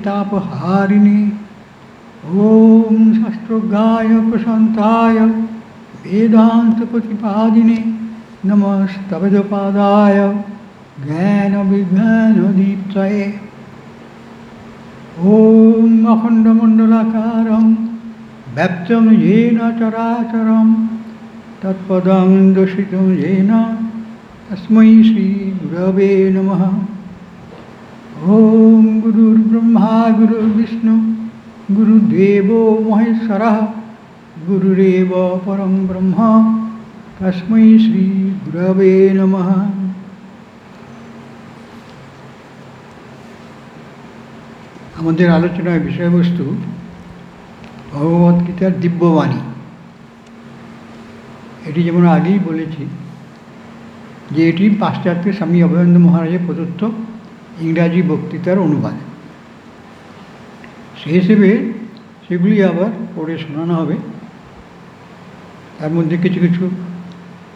तापहारिणे ॐ शास्त्रोज्ञाय प्रशान्ताय वेदान्तप्रतिपादिने नमस्तवेदपादाय ज्ञानविज्ञानदीप्तये ॐ अखण्डमण्डलाकारं व्याप्तं येन चराचरं तत्पदं दर्शितं येन तस्मै श्रीगुरवे नमः। ॐ गुरुर्ब्रह्मा गुरुर्विष्णु गुरुदेवो महेश्वरः गुरुरेव परं ब्रह्म तस्मै श्रीगुरवे नमः। আমাদের আলোচনার বিষয়বস্তু ভগবদ্গীতার দিব্যবাণী। এটি যেমন আগেই বলেছি যে এটি পাশ্চাত্যে স্বামী অভয়ানন্দ মহারাজের প্রদত্ত ইংরাজি বক্তৃতার অনুবাদ। সেই হিসেবে সেগুলি আবার পড়ে শোনানো হবে। তার মধ্যে কিছু কিছু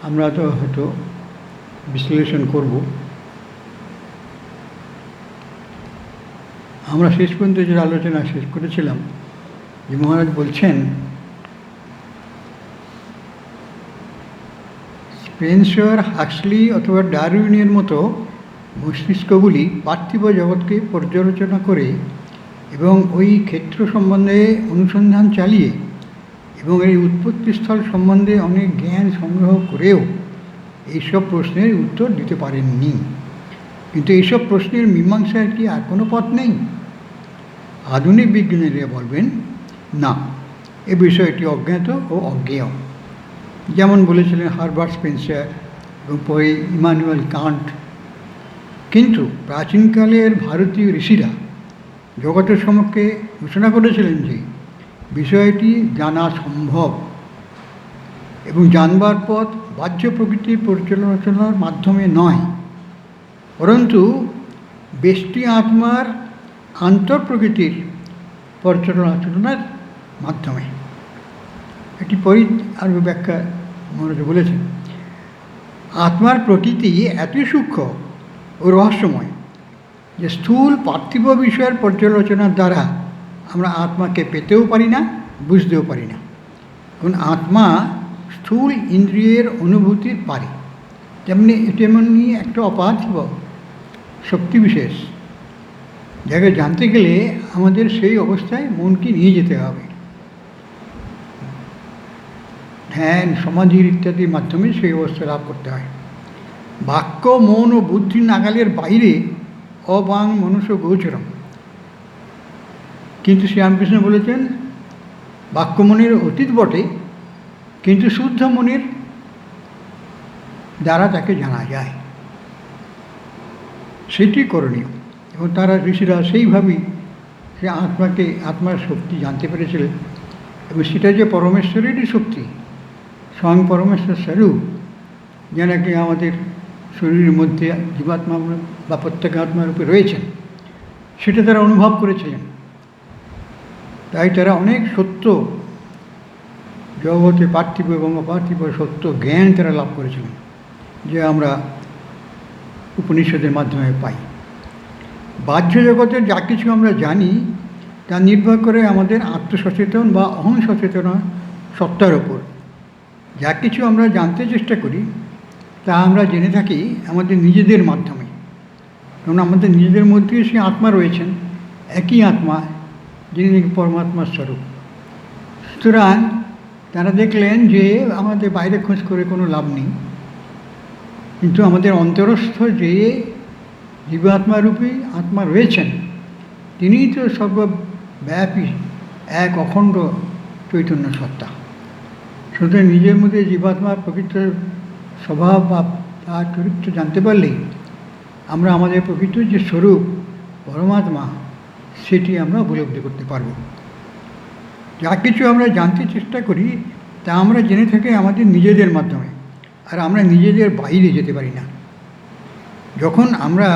আমরা তো হয়তো বিশ্লেষণ করব। আমরা শেষ পর্যন্ত যে আলোচনা শেষ করেছিলাম যে মহারাজ বলছেন স্পেন্সার, হাক্সলি অথবা ডারউইনের মতো মস্তিষ্কগুলি পার্থিব জগৎকে পর্যালোচনা করে এবং ওই ক্ষেত্র সম্বন্ধে অনুসন্ধান চালিয়ে এবং এই উৎপত্তিস্থল সম্বন্ধে অনেক জ্ঞান সংগ্রহ করেও এইসব প্রশ্নের উত্তর দিতে পারেননি। কিন্তু এইসব প্রশ্নের মীমাংসার কি আর কোনো পথ নেই? আধুনিক বিজ্ঞানীরা বলবেন না, এ বিষয়টি অজ্ঞাত ও অজ্ঞেয়। যেমন বলেছিলেন হারবার্ট স্পেন্সার এবং পরে ইমানুয়েল কান্ট। কিন্তু প্রাচীনকালের ভারতীয় ঋষিরা জগতের সম্মুখে ঘোষণা করেছিলেন যে বিষয়টি জানা সম্ভব এবং জানবার পথ বাহ্য প্রকৃতির পর্যালোচনার মাধ্যমে নয়, পরন্তু ব্যষ্টি আত্মার আন্তঃপ্রকৃতির পর্যালোচনার মাধ্যমে। এটি পরেই আরও ব্যাখ্যা মহারাজ বলেছেন, আত্মার প্রকৃতি এতই সূক্ষ্ম ও রহস্যময় যে স্থূল পার্থিব বিষয়ের পর্যালোচনার দ্বারা আমরা আত্মাকে পেতেও পারি না, বুঝতেও পারি না। কারণ আত্মা স্থূল ইন্দ্রিয়ের অনুভূতির পারে, তেমনি একটা অপার্থিব শক্তি বিশেষ, যাকে জানতে গেলে আমাদের সেই অবস্থায় মনকে নিয়ে যেতে হবে। ধ্যান, সমাধির ইত্যাদির মাধ্যমে সেই অবস্থা লাভ করতে হয়। বাক্য, মন ও বুদ্ধির নাগালের বাইরে অবাং মনুষ্য গোচরম। কিন্তু শ্রীরামকৃষ্ণ বলেছেন বাক্য মনের অতীত বটে, কিন্তু শুদ্ধ মনের দ্বারা তাকে জানা যায়, সেটি করণীয়। এবং তারা ঋষিরা সেইভাবেই সে আত্মাকে, আত্মার শক্তি জানতে পেরেছিলেন এবং সেটা যে পরমেশ্বরেরই শক্তি, স্বয়ং পরমেশ্বর স্বরূপ, যা নাকি আমাদের শরীরের মধ্যে জীবাত্মা বা প্রত্যেকাত্মা রূপে রয়েছেন, সেটা তারা অনুভব করেছিলেন। তাই তারা অনেক সত্য জগতে পার্থিব এবং অপার্থিব সত্য জ্ঞান তারা লাভ করেছিলেন, যে আমরা উপনিষদের মাধ্যমে পাই। বাহ্য জগতের যা কিছু আমরা জানি তা নির্ভর করে আমাদের আত্মসচেতন বা অহং সচেতন সত্তার ওপর। যা কিছু আমরা জানতে চেষ্টা করি তা আমরা জেনে থাকি আমাদের নিজেদের মাধ্যমে, কারণ আমাদের নিজেদের মধ্যেই সে আত্মা রয়েছেন, একই আত্মা যিনি পরমাত্মার স্বরূপ। সুতরাং তারা দেখলেন যে আমাদের বাইরে খোঁজ করে কোনো লাভ নেই, কিন্তু আমাদের অন্তরস্থ যে জীবাত্মারূপী আত্মা রয়েছেন, তিনিই তো সর্বব্যাপী এক অখণ্ড চৈতন্য সত্তা। সুতরাং নিজের মধ্যে জীবাত্মার প্রকৃত স্বভাব বা তার চরিত্র জানতে পারলেই আমরা আমাদের প্রকৃত যে স্বরূপ পরমাত্মা, সেটি আমরা উপলব্ধি করতে পারব। যা কিছু আমরা জানতে চেষ্টা করি তা আমরা জেনে থাকি আমাদের নিজেদের মাধ্যমে, আর আমরা নিজেদের বাইরে যেতে পারি না। যখন আমরা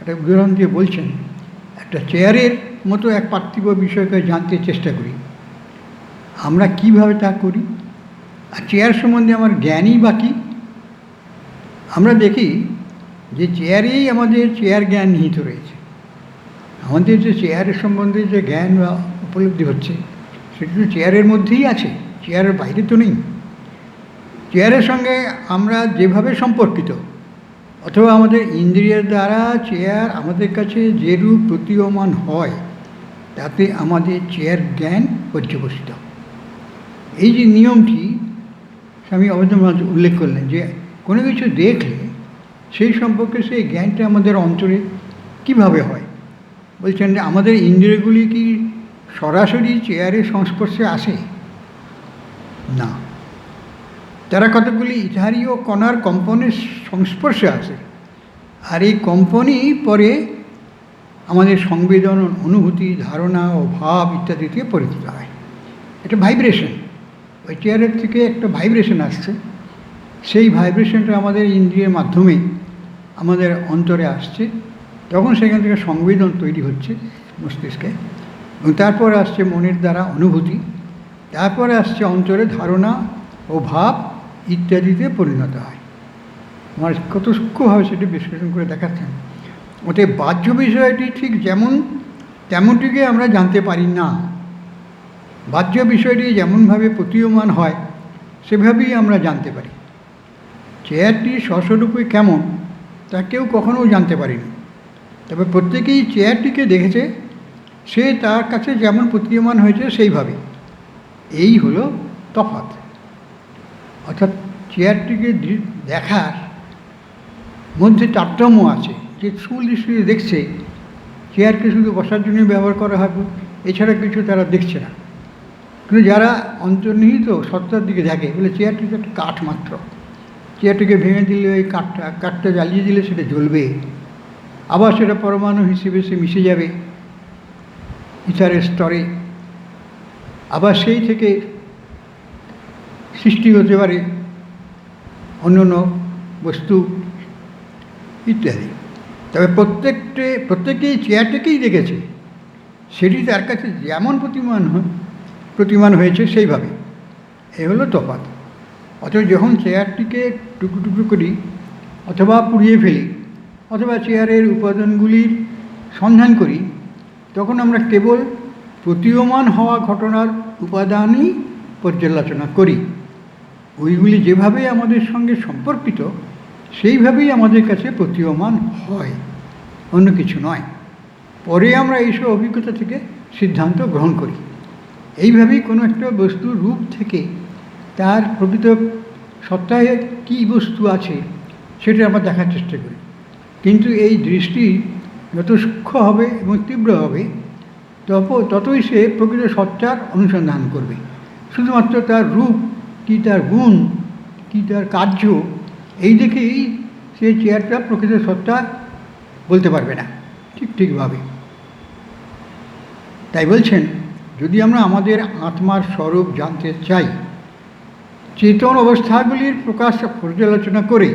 একটা উদাহরণ দিয়ে বলছেন, একটা চেয়ারের মতো এক পার্থিব বিষয়কে জানতে চেষ্টা করি, আমরা কিভাবে তা করি? আর চেয়ার সম্বন্ধে আমার জ্ঞানই বাকি। আমরা দেখি যে চেয়ারেই আমাদের চেয়ার জ্ঞান নিহিত রয়েছে। আমাদের যে চেয়ারের সম্বন্ধে যে জ্ঞান বা উপলব্ধি হচ্ছে সেটা তো চেয়ারের মধ্যেই আছে, চেয়ারের বাইরে তো নেই। চেয়ারের সঙ্গে আমরা যেভাবে সম্পর্কিত অথবা আমাদের ইন্দ্রিয়ের দ্বারা চেয়ার আমাদের কাছে যেরূপ প্রতীয়মান হয় তাতে আমাদের চেয়ার জ্ঞান পর্যবসিত। এই যে নিয়মটি স্বামী অবৈধনাথ উল্লেখ করলেন যে কোনো কিছু দেখলে সেই সম্পর্কে সেই জ্ঞানটা আমাদের অন্তরে কিভাবে হয়। বলছেন যে আমাদের ইন্দ্রিয়গুলি কি সরাসরি চেয়ারের সংস্পর্শে আসে না, তারা কতগুলি ইথারীয় কণার কম্পনের সংস্পর্শে আসে, আর এই কম্পনই পরে আমাদের সংবেদন, অনুভূতি, ধারণা ও ভাব ইত্যাদিতে পরিণত হয়। এটা ভাইব্রেশন, ওই চেয়ারের থেকে একটা ভাইব্রেশন আসছে, সেই ভাইব্রেশনটা আমাদের ইন্দ্রিয়ের মাধ্যমে আমাদের অন্তরে আসছে, তখন সেখান থেকে সংবেদন তৈরি হচ্ছে মস্তিষ্কে, এবং তারপরে আসছে মনের দ্বারা অনুভূতি, তারপরে আসছে অন্তরে ধারণা ও ভাব ইত্যাদিতে পরিণত হয়। আমার কত সূক্ষ্মভাবে সেটি বিশ্লেষণ করে দেখাচ্ছেন। ওতে বাহ্য বিষয়টি ঠিক যেমন তেমনটিকে আমরা জানতে পারি না। বাহ্য বিষয়টি যেমনভাবে প্রতীয়মান হয় সেভাবেই আমরা জানতে পারি। চেয়ারটি স্বস্বরূপে কেমন তা কেউ কখনও জানতে পারেনি, তবে প্রত্যেকেই চেয়ারটিকে দেখেছে, সে তার কাছে যেমন প্রতীয়মান হয়েছে সেইভাবে। এই হলো তফাৎ। অর্থাৎ চেয়ারটিকে দেখার মধ্যে তারতম্য আছে, যে স্থূল দৃষ্টিতে দেখছে চেয়ারকে শুধু বসার জন্যই ব্যবহার করা হয়, এছাড়া কিছু তারা দেখছে না। কিন্তু যারা অন্তর্নিহিত সত্তার দিকে দেখে বলে চেয়ারটি তো একটা কাঠ মাত্র, চেয়ারটিকে ভেঙে দিলে ওই কাঠটা জ্বালিয়ে দিলে সেটা জ্বলবে, আবার সেটা পরমাণু হিসেবে সে মিশে যাবে ইথারের স্তরে, আবার সেই থেকে সৃষ্টি হতে পারে অন্য অন্য বস্তু ইত্যাদি। তবে প্রত্যেকেই চেয়ারটাকেই দেখেছে, সেটি তার কাছে যেমন প্রতিমান হয়েছে সেইভাবে। এ হলো তফাৎ। অথবা যখন চেয়ারটিকে টুকরো টুকরো করি অথবা পুড়িয়ে ফেলি অথবা চেয়ারের উপাদানগুলির সন্ধান করি, তখন আমরা কেবল প্রতীয়মান হওয়া ঘটনার উপাদানই পর্যালোচনা করি। ওইগুলি যেভাবে আমাদের সঙ্গে সম্পর্কিত সেইভাবেই আমাদের কাছে প্রতীয়মান হয়, অন্য কিছু নয়। পরে আমরা এইসব অভিজ্ঞতা থেকে সিদ্ধান্ত গ্রহণ করি। এইভাবেই কোনো একটা বস্তুর রূপ থেকে তার প্রকৃত সত্তায় কী বস্তু আছে সেটা আমরা দেখার চেষ্টা করি। কিন্তু এই দৃষ্টি যত সূক্ষ্ম হবে এবং তীব্র হবে ততই সে প্রকৃত সত্তার অনুসন্ধান করবে। শুধুমাত্র তার রূপ কি, তার গুণ কি, তার কার্য এই দেখেই সে চেয়ারটা প্রকৃত সত্তা বলতে পারবে না ঠিকভাবে। তাই বলছেন, যদি আমরা আমাদের আত্মার স্বরূপ জানতে চাই, চেতন অবস্থাগুলির প্রকাশ পর্যালোচনা করে,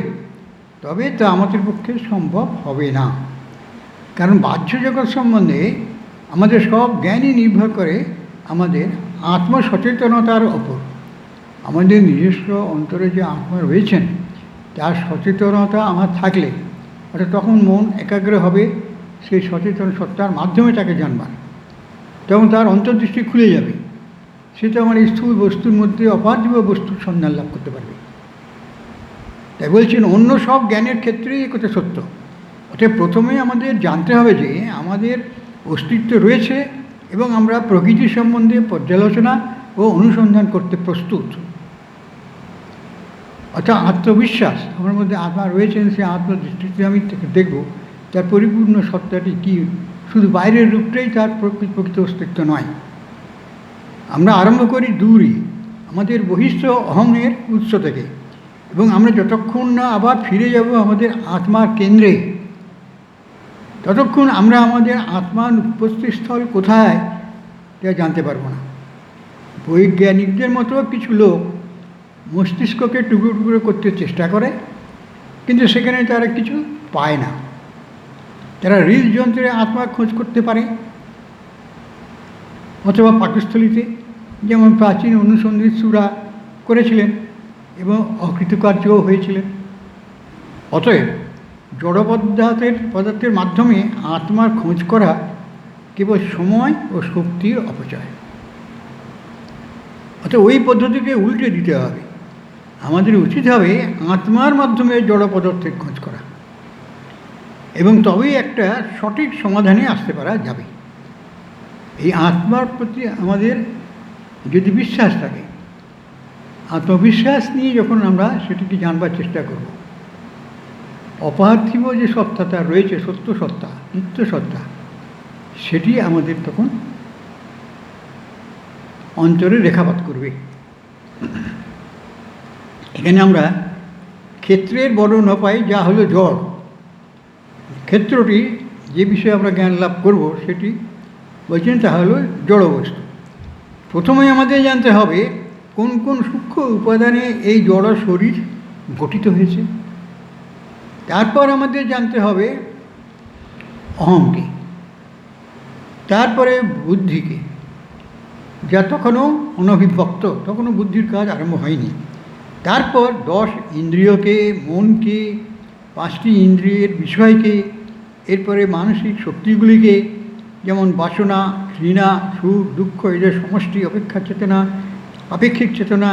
তবে তা আমাদের পক্ষে সম্ভব হবে না। কারণ বাহ্য জগৎ সম্বন্ধে আমাদের সব জ্ঞানই নির্ভর করে আমাদের আত্মসচেতনতার ওপর। আমাদের নিজস্ব অন্তরে যে আত্মা রয়েছেন তার সচেতনতা আমার থাকলে অর্থাৎ তখন মন একাগ্র হবে সেই সচেতন সত্তার মাধ্যমে তাকে জানবার, তখন তার অন্তর্দৃষ্টি খুলে যাবে, সে তো আমার স্থূল বস্তুর মধ্যে অপার্থিব বস্তুর সন্ধান লাভ করতে পারবে। তাই বলছেন অন্য সব জ্ঞানের ক্ষেত্রেই এ কথা সত্য। অর্থাৎ প্রথমে আমাদের জানতে হবে যে আমাদের অস্তিত্ব রয়েছে এবং আমরা প্রকৃতি সম্বন্ধে পর্যালোচনা ও অনুসন্ধান করতে প্রস্তুত। অর্থাৎ আত্মবিশ্বাস আমার মধ্যে আত্মা রয়েছেন, সে আত্মদৃষ্টিতে আমি দেখব তার পরিপূর্ণ সত্তাটি কী, শুধু বাইরের রূপটাই তার প্রকৃত অস্তিত্ব নয়। আমরা আরম্ভ করি দূরই আমাদের বহিষ্ঠ অহংয়ের উৎস থেকে, এবং আমরা যতক্ষণ না আবার ফিরে যাব আমাদের আত্মার কেন্দ্রে, ততক্ষণ আমরা আমাদের আত্মার উপস্থিতস্থল কোথায় তা জানতে পারবো না। বৈজ্ঞানিকদের মতো কিছু লোক মস্তিষ্ককে টুকরো টুকরো করতে চেষ্টা করে, কিন্তু সেখানে তারা কিছু পায় না। তারা হৃদযন্ত্রে আত্মার খোঁজ করতে পারে অথবা পাকস্থলীতে, যেমন প্রাচীন অনুসন্ধিৎসুরা করেছিলেন এবং অকৃতকার্যও হয়েছিলেন। অতএব জড় পদার্থের মাধ্যমে আত্মার খোঁজ করা কেবল সময় ও শক্তির অপচয়। অর্থাৎ ওই পদ্ধতিকে উল্টে দিতে হবে। আমাদের উচিত হবে আত্মার মাধ্যমে জড় পদার্থের খোঁজ করা, এবং তবেই একটা সঠিক সমাধানে আসতে পারা যাবে। এই আত্মার প্রতি আমাদের যদি বিশ্বাস থাকে, আত্মবিশ্বাস নিয়ে যখন আমরা সেটিকে জানবার চেষ্টা করব, অপার্থিব যে সত্তাটা রয়েছে, সত্য সত্তা, নিত্য সত্তা, সেটি আমাদের তখন অন্তরে রেখাপাত করবে। এখানে আমরা ক্ষেত্রের বর্ণনা পাই, যা হলো জড়। ক্ষেত্রটি যে বিষয়ে আমরা জ্ঞান লাভ করব সেটি বলছেন তা হলো জড় বস্তু। প্রথমে আমাদের জানতে হবে কোন কোন সূক্ষ্ম উপাদানে এই জড় শরীর গঠিত হয়েছে। তারপর আমাদের জানতে হবে অহংকে, তারপরে বুদ্ধিকে, যা তখনও অনভিব্যক্ত, তখনও বুদ্ধির কাজ আরম্ভ হয়নি। তারপর 10 ইন্দ্রিয়কে, মনকে, 5টি ইন্দ্রিয়ের বিষয়কে, এরপরে মানসিক শক্তিগুলিকে, যেমন বাসনা, ঘৃণা, সুখ, দুঃখ, এদের সমষ্টি, আপেক্ষিক চেতনা,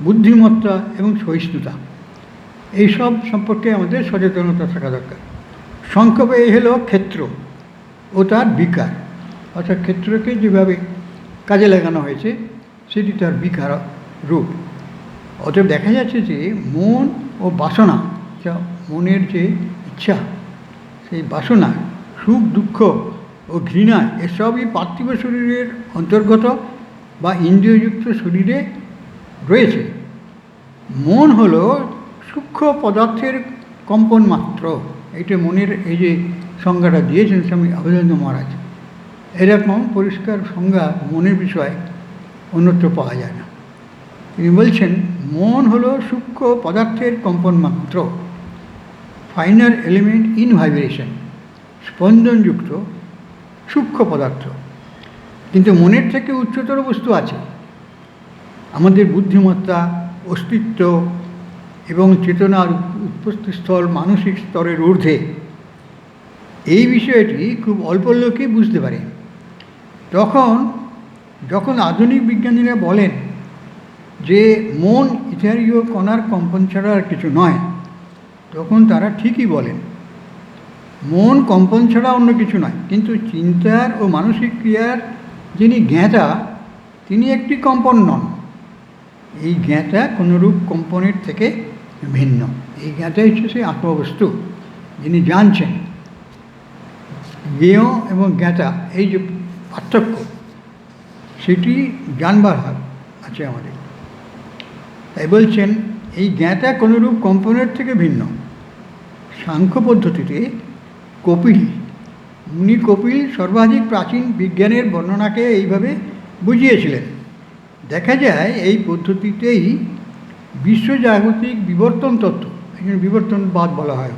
বুদ্ধিমত্তা এবং সহিষ্ণুতা, এইসব সম্পর্কে আমাদের সচেতনতা থাকা দরকার। সংক্ষেপে এই হলো ক্ষেত্র ও তার বিকার। অর্থাৎ ক্ষেত্রকে যেভাবে কাজে লাগানো হয়েছে সেটি তার বিকার রূপ। অতএব দেখা যাচ্ছে যে মন ও বাসনা, যা মনের যে ইচ্ছা, সেই বাসনা, সুখ, দুঃখ ও ঘৃণা, এসবই পার্থিব শরীরের অন্তর্গত বা ইন্দ্রিয়যুক্ত শরীরে রয়েছে। মন হলো সূক্ষ্ম পদার্থের কম্পন মাত্র। এইটা মনের এই যে সংজ্ঞাটা দিয়েছেন স্বামী অভেদানন্দ মহারাজ, এরকম পরিষ্কার সংজ্ঞা মনের বিষয়ে অন্যত্র পাওয়া যায় না। তিনি বলছেন মন হলো সূক্ষ্ম পদার্থের কম্পন মাত্র, ফাইনাল এলিমেন্ট ইন ভাইব্রেশন, স্পন্দনযুক্ত সূক্ষ্ম পদার্থ। কিন্তু মনের থেকে উচ্চতর বস্তু আছে। আমাদের বুদ্ধিমত্তা, অস্তিত্ব এবং চেতনার উৎপত্তিস্থল মানসিক স্তরের ঊর্ধ্বে। এই বিষয়টি খুব অল্প লোকই বুঝতে পারে। যখন আধুনিক বিজ্ঞানীরা বলেন যে মন ইথারীয় কণার কম্পন ছাড়া আর কিছু নয়, তখন তারা ঠিকই বলেন। মন কম্পন ছাড়া অন্য কিছু নয়, কিন্তু চিন্তার ও মানসিক ক্রিয়ার যিনি জ্ঞাতা, তিনি একটি কম্পন নন। এই জ্ঞাতা কোনরূপ কম্পনের থেকে ভিন্ন। এই জ্ঞাতাই হচ্ছে সেই আত্মবস্তু, যিনি জানছেন। জ্ঞেয় এবং জ্ঞাতা, এই যে পার্থক্য, সেটি জানবার আছে আমাদের। তাই বলছেন এই জ্ঞাতা কোনরূপ কম্পনের থেকে ভিন্ন। সাংখ্য পদ্ধতিতে মুনি কপিল সর্বাধিক প্রাচীন বিজ্ঞানের বর্ণনাকে এইভাবে বুঝিয়েছিলেন। দেখা যায় এই পদ্ধতিতেই বিশ্বজাগতিক বিবর্তন তত্ত্ব, এখানে বিবর্তনবাদ বলা হয়,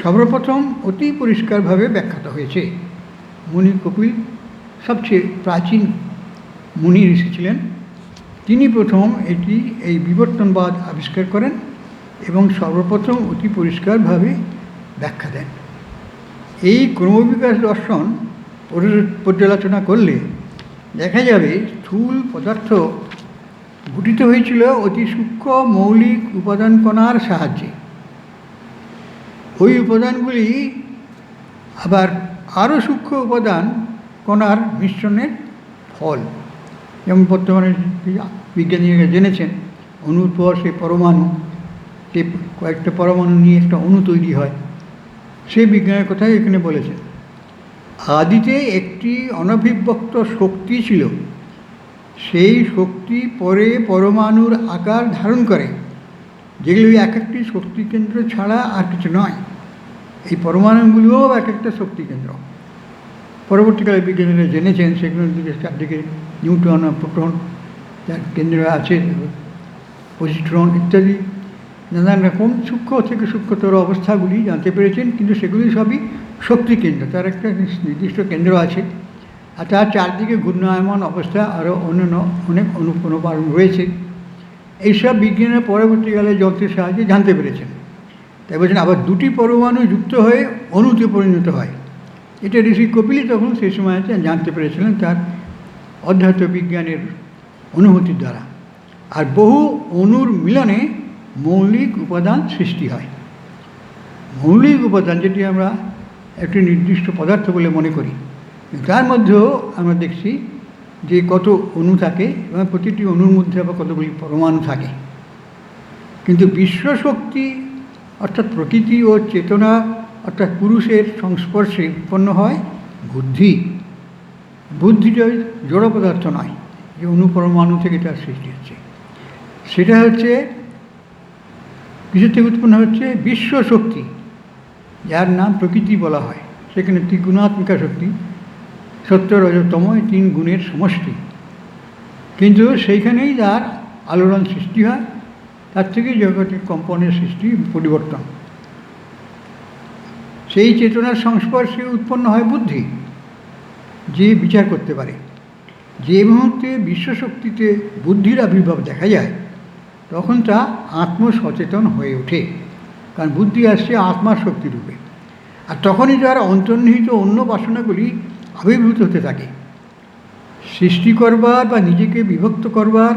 সর্বপ্রথম অতি পরিষ্কারভাবে ব্যাখ্যাত হয়েছে। মুনি কপিল সবচেয়ে প্রাচীন মুনি ঋষি ছিলেন। তিনি প্রথম এই বিবর্তনবাদ আবিষ্কার করেন এবং সর্বপ্রথম অতি পরিষ্কারভাবে ব্যাখ্যা দেন। এই ক্রমবিকাশ দর্শন পর্যালোচনা করলে দেখা যাবে স্থূল পদার্থ গঠিত হয়েছিল অতি সূক্ষ্ম মৌলিক উপাদান কণার সাহায্যে। ওই উপাদানগুলি আবার আরও সূক্ষ্ম উপাদান কণার মিশ্রণের ফল। যেমন বর্তমানে বিজ্ঞানীরা জেনেছেন অণুর পর সে পরমাণু, কয়েকটা পরমাণু নিয়ে একটা অণু তৈরি হয়। সেই বিজ্ঞানের কথাই এখানে বলেছেন। আদিতে একটি অনভিব্যক্ত শক্তি ছিল, সেই শক্তি পরে পরমাণুর আকার ধারণ করে, যেগুলি এক একটি শক্তি কেন্দ্র ছাড়া আর কিছু নয়। এই পরমাণুগুলিও এক একটা শক্তি কেন্দ্র। পরবর্তীকালে বিজ্ঞানীরা জেনেছেন সেগুলোর দিকে চারদিকে নিউট্রন, প্রোটন, যার কেন্দ্র আছে, পজিট্রন ইত্যাদি নানান রকম সূক্ষ্ম থেকে সূক্ষ্মতর অবস্থাগুলি জানতে পেরেছেন। কিন্তু সেগুলি সবই শক্তি কেন্দ্র, তার একটা নির্দিষ্ট কেন্দ্র আছে, আর তার চারদিকে ঘূর্ণায়মান অবস্থা আরও অন্যান্য অনেক অনুপারণ রয়েছে। এইসব বিজ্ঞানের পরবর্তীকালে যন্ত্রের সাহায্যে জানতে পেরেছেন। তাই বলছেন আবার দুটি পরমাণু যুক্ত হয়ে অণুতে পরিণত হয়। এটা ঋষি কপিলই তখন সেই সময় জানতে পেরেছিলেন তার অধ্যাত্ম বিজ্ঞানের অনুভূতির দ্বারা। আর বহু অণুর মিলনে মৌলিক উপাদান সৃষ্টি হয়। মৌলিক উপাদান যেটি আমরা একটি নির্দিষ্ট পদার্থ বলে মনে করি, তার মধ্যেও আমরা দেখছি যে কত অণু থাকে এবং প্রতিটি অণুর মধ্যে আবার কতগুলি পরমাণু থাকে। কিন্তু বিশ্বশক্তি অর্থাৎ প্রকৃতি ও চেতনা অর্থাৎ পুরুষের সংস্পর্শে উৎপন্ন হয় বুদ্ধি। বুদ্ধিটা জড় পদার্থ নয় যে অণুপরমাণু থেকে তার সৃষ্টি হচ্ছে, সেটা হচ্ছে কিসের থেকে উৎপন্ন হচ্ছে? বিশ্বশক্তি, যার নাম প্রকৃতি বলা হয়। সেখানে ত্রিগুণাত্মিকা শক্তি, সত্য রজতম, এই 3 গুণের সমষ্টি। কিন্তু সেইখানেই যার আলোড়ন সৃষ্টি হয়, তার থেকেই জগতের কম্পনের সৃষ্টি, পরিবর্তন। সেই চেতনার সংস্পর্শে উৎপন্ন হয় বুদ্ধি, যে বিচার করতে পারে। যে মুহূর্তে বিশ্বশক্তিতে বুদ্ধির আবির্ভাব দেখা যায়, তখন তা আত্মসচেতন হয়ে ওঠে, কারণ বুদ্ধি আসছে আত্মার শক্তিরূপে। আর তখনই তার অন্তর্নিহিত অন্য বাসনাগুলি আবির্ভূত হতে থাকে। সৃষ্টি করবার বা নিজেকে বিভক্ত করবার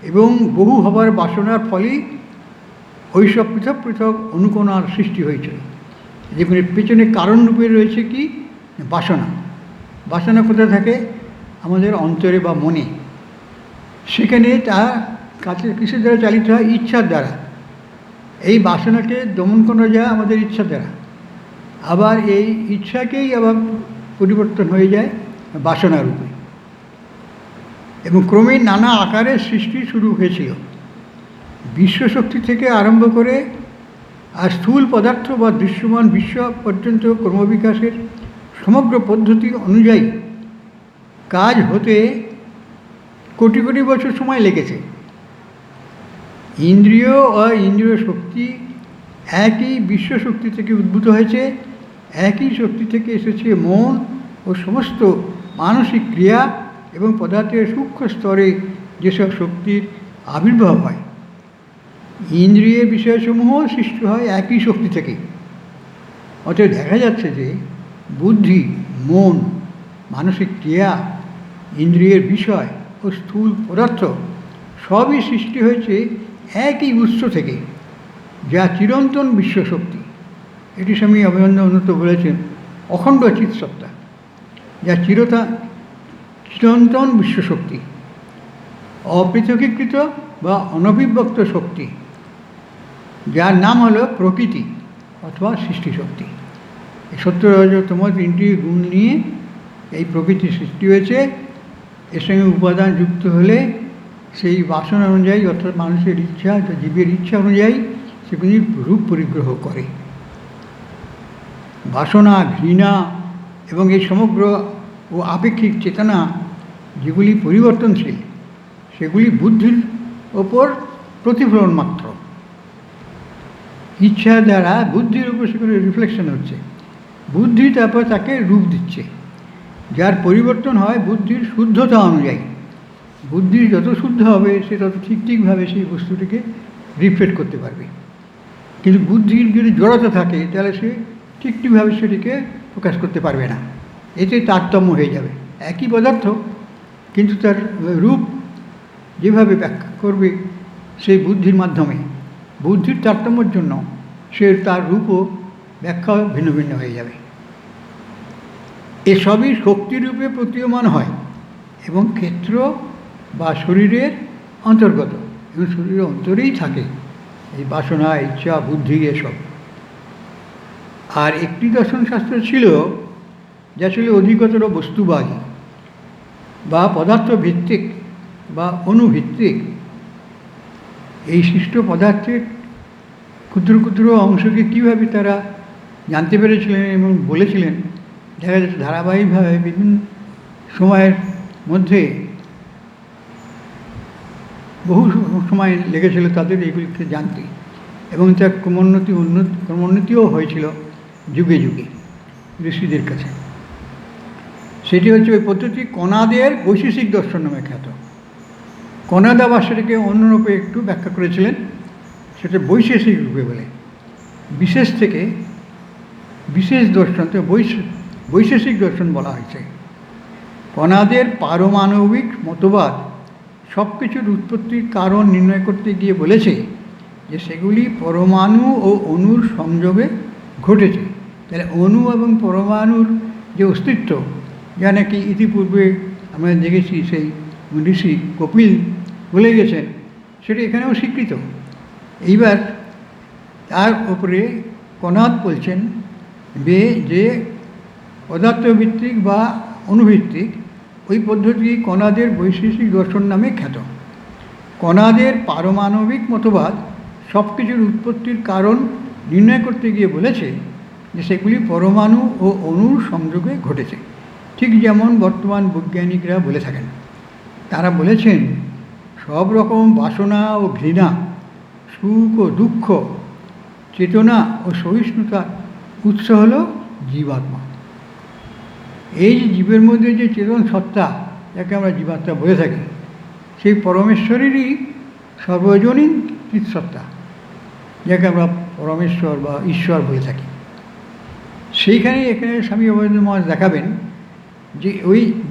এবং বহু হবার বাসনার ফলেই ওইসব পৃথক পৃথক অনুকণার সৃষ্টি হয়েছিল। যেগুলির পেছনে কারণরূপে রয়েছে কি? বাসনা। বাসনা কোথায় থাকে? আমাদের অন্তরে বা মনে। সেখানে তা কাছে কিসের দ্বারা চালিত হয়? ইচ্ছার দ্বারা। এই বাসনাকে দমন করা যায় আমাদের ইচ্ছার দ্বারা। আবার এই ইচ্ছাকেই আবার পরিবর্তন হয়ে যায় বাসনা রূপে, এবং ক্রমে নানা আকারের সৃষ্টি শুরু হয়েছিল। বিশ্বশক্তি থেকে আরম্ভ করে আর স্থূল পদার্থ বা দৃশ্যমান বিশ্ব পর্যন্ত ক্রমবিকাশের সমগ্র পদ্ধতি অনুযায়ী কাজ হতে কোটি কোটি বছর সময় লেগেছে। ইন্দ্রিয় ও ইন্দ্রিয় শক্তি একই বিশ্বশক্তি থেকে উদ্ভূত হয়েছে, একই শক্তি থেকে এসেছে মন ও সমস্ত মানসিক ক্রিয়া এবং পদার্থের সূক্ষ্ম স্তরে যেসব শক্তির আবির্ভাব হয়। ইন্দ্রিয়ের বিষয়সমূহ সৃষ্টি হয় একই শক্তি থেকে। অতএব দেখা যাচ্ছে যে বুদ্ধি, মন, মানসিক ক্রিয়া, ইন্দ্রিয়ের বিষয় ও স্থূল পদার্থ সবই সৃষ্টি হয়েছে একই উৎস থেকে, যা চিরন্তন বিশ্বশক্তি। এটি স্বামী অভয়ানন্দ উন্নত বলেছেন অখণ্ড চিৎসত্তা, যা চিরন্তন বিশ্বশক্তি, অপৃথকীকৃত বা অনভিব্যক্ত শক্তি, যার নাম হলো প্রকৃতি অথবা সৃষ্টিশক্তি। এই সত্য রজতম 3টি গুণ নিয়ে এই প্রকৃতি সৃষ্টি হয়েছে। এর সঙ্গে উপাদান যুক্ত হলে সেই বাসনা অনুযায়ী অর্থাৎ মানুষের ইচ্ছা, জীবের ইচ্ছা অনুযায়ী সেগুলি রূপ পরিগ্রহ করে। বাসনা, ঘৃণা এবং এই সমগ্র ও আপেক্ষিক চেতনা যেগুলি পরিবর্তনশীল, সেগুলি বুদ্ধির ওপর প্রতিফলন মাত্র। ইচ্ছা দ্বারা বুদ্ধির উপর সেগুলি রিফ্লেকশন হচ্ছে, বুদ্ধি তারপর তাকে রূপ দিচ্ছে, যার পরিবর্তন হয় বুদ্ধির শুদ্ধতা অনুযায়ী। বুদ্ধি যত শুদ্ধ হবে সে তত ঠিকভাবে সেই বস্তুটিকে রিফ্লেক্ট করতে পারবে। কিন্তু বুদ্ধির যদি জড়তা থাকে তাহলে সে ঠিকভাবে সেটিকে প্রকাশ করতে পারবে না, এতে তারতম্য হয়ে যাবে। একই পদার্থ কিন্তু তার রূপ যেভাবে ব্যাখ্যা করবে সেই বুদ্ধির মাধ্যমে, বুদ্ধির তারতম্যের জন্য সে তার রূপও ব্যাখ্যা ভিন্ন ভিন্ন হয়ে যাবে। এসবই শক্তিরূপে প্রতীয়মান হয় এবং ক্ষেত্র বা শরীরের অন্তর্গত, এবং শরীরের অন্তরেই থাকে এই বাসনা, ইচ্ছা, বুদ্ধি এসব। আর একটি দর্শনশাস্ত্র ছিল যা ছিল অধিকতর বস্তুবাদী বা পদার্থ ভিত্তিক বা অনুভিত্তিক। এই সৃষ্ট পদার্থের ক্ষুদ্র ক্ষুদ্র অংশকে কীভাবে তারা জানতে পেরেছিলেন এবং বলেছিলেন, দেখা যাচ্ছে ধারাবাহিকভাবে বিভিন্ন সময়ের মধ্যে বহু সময় লেগেছিল তাদের এইগুলিকে জানতে, এবং তার ক্রমোন্নতিও হয়েছিল যুগে যুগে ঋষিদের কাছে। সেটি হচ্ছে ওই পদ্ধতি কণাদের বৈশেষিক দর্শন নামে খ্যাত। কণাদ আবার সেটাকে অন্যরূপে একটু ব্যাখ্যা করেছিলেন, সেটা বৈশেষিক রূপে বলে। বিশেষ থেকে বিশেষ দর্শন, তো বৈশেষিক দর্শন বলা হয়েছে। কণাদের পারমাণবিক মতবাদ সব কিছুর উৎপত্তির কারণ নির্ণয় করতে গিয়ে বলেছে যে সেগুলি পরমাণু ও অণুর সংযোগে ঘটেছে। তাহলে অণু এবং পরমাণুর যে অস্তিত্ব, যা নাকি ইতিপূর্বে আমরা দেখেছি সেই ঋষি কপিল বলে গেছেন, সেটা এখানেও স্বীকৃত। এইবার তার উপরে কণাদ বলছেন যে পদার্থভিত্তিক বা অণুভিত্তিক ওই পদ্ধতি কণাদের বৈশেষিক দর্শন নামে খ্যাত। কণাদের পারমাণবিক মতবাদ সব কিছুর উৎপত্তির কারণ নির্ণয় করতে গিয়ে বলেছে যে সেগুলি পরমাণু ও অণুর সংযোগে ঘটেছে। ঠিক যেমন বর্তমান বৈজ্ঞানিকরা বলে থাকেন। তারা বলেছেন সব রকম বাসনা ও ঘৃণা, সুখ ও দুঃখ, চেতনা ও সহিষ্ণুতার উৎস হল জীবাত্মা। এই যে জীবের মধ্যে যে চেতন সত্তা, যাকে আমরা জীবাত্মা বলে থাকি, সেই পরমেশ্বরেরই সর্বজনীন চিৎসত্তা, যাকে আমরা পরমেশ্বর বা ঈশ্বর বলে থাকি। সেইখানে এখানে স্বামী অভয়ানন্দ মহারাজ দেখাবেন যে